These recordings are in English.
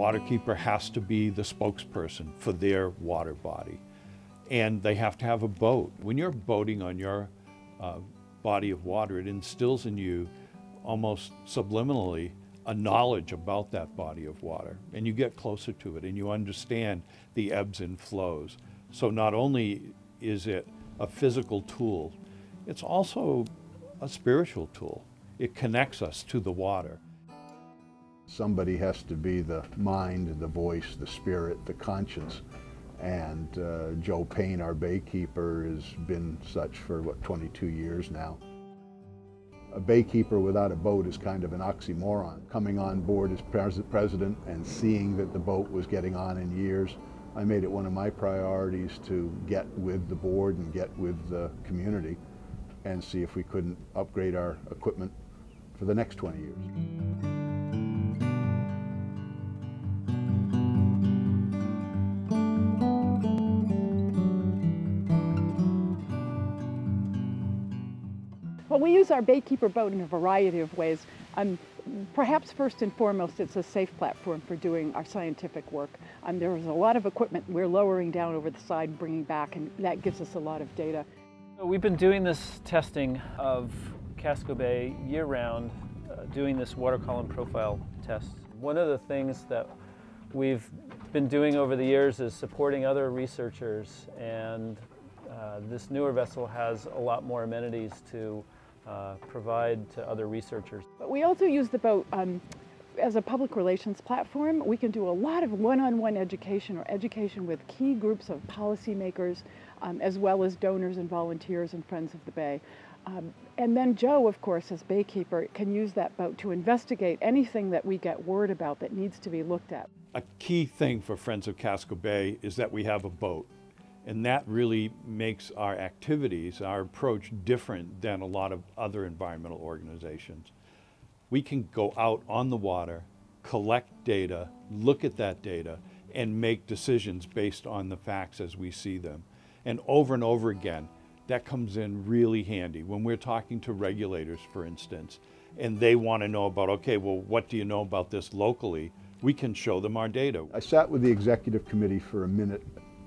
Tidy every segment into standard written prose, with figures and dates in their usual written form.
waterkeeper has to be the spokesperson for their water body. And they have to have a boat. When you're boating on your body of water, it instills in you almost subliminally a knowledge about that body of water. And you get closer to it and you understand the ebbs and flows. So not only is it a physical tool, it's also a spiritual tool. It connects us to the water. Somebody has to be the mind, the voice, the spirit, the conscience. And Joe Payne, our baykeeper, has been such for, 22 years now. A baykeeper without a boat is kind of an oxymoron. Coming on board as president and seeing that the boat was getting on in years, I made it one of my priorities to get with the board and get with the community and see if we couldn't upgrade our equipment for the next 20 years. Well, we use our Baykeeper boat in a variety of ways. Perhaps first and foremost, it's a safe platform for doing our scientific work. There's a lot of equipment we're lowering down over the side, bringing back, and that gives us a lot of data. So we've been doing this testing of Casco Bay year-round, doing this water column profile test. One of the things that we've been doing over the years is supporting other researchers, and this newer vessel has a lot more amenities to provide to other researchers. But we also use the boat as a public relations platform. We can do a lot of one-on-one education or education with key groups of policymakers, as well as donors and volunteers and friends of the Bay. And then Joe, of course, as baykeeper, can use that boat to investigate anything that we get word about that needs to be looked at. A key thing for Friends of Casco Bay is that we have a boat. And that really makes our activities, our approach, different than a lot of other environmental organizations. We can go out on the water, collect data, look at that data, and make decisions based on the facts as we see them. And over again, that comes in really handy when we're talking to regulators, for instance, and they want to know about, okay, well, what do you know about this locally? We can show them our data. I sat with the executive committee for a minute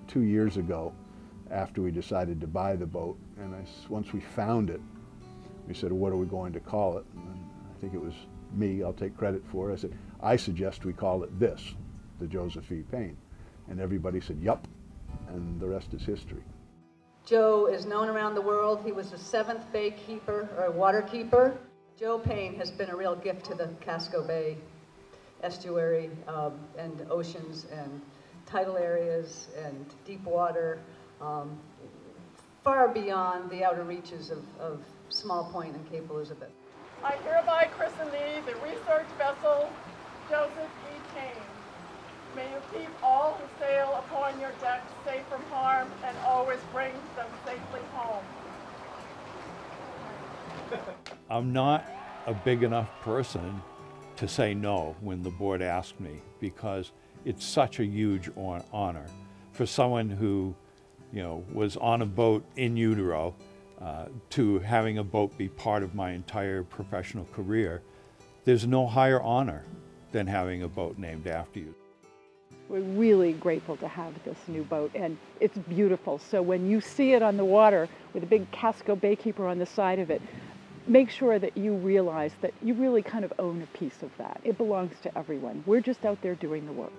2 years ago after we decided to buy the boat, and once we found it, we said, what are we going to call it? And I think it was me, I'll take credit for it. I said, I suggest we call it this, the Joseph E. Payne. And everybody said, yup, and the rest is history. Joe is known around the world. He was the 7th baykeeper or waterkeeper. Joe Payne has been a real gift to the Casco Bay estuary and oceans and tidal areas and deep water, far beyond the outer reaches of Small Point and Cape Elizabeth. I hereby christen thee the research vessel Joseph E. Payne. May you keep all who sail upon your deck safe from harm and always bring them safely home. I'm not a big enough person to say no when the board asked me, because it's such a huge honor for someone who, was on a boat in utero to having a boat be part of my entire professional career. There's no higher honor than having a boat named after you. We're really grateful to have this new boat, and it's beautiful. So when you see it on the water with a big Casco Baykeeper on the side of it, make sure that you realize that you really kind of own a piece of that. It belongs to everyone. We're just out there doing the work.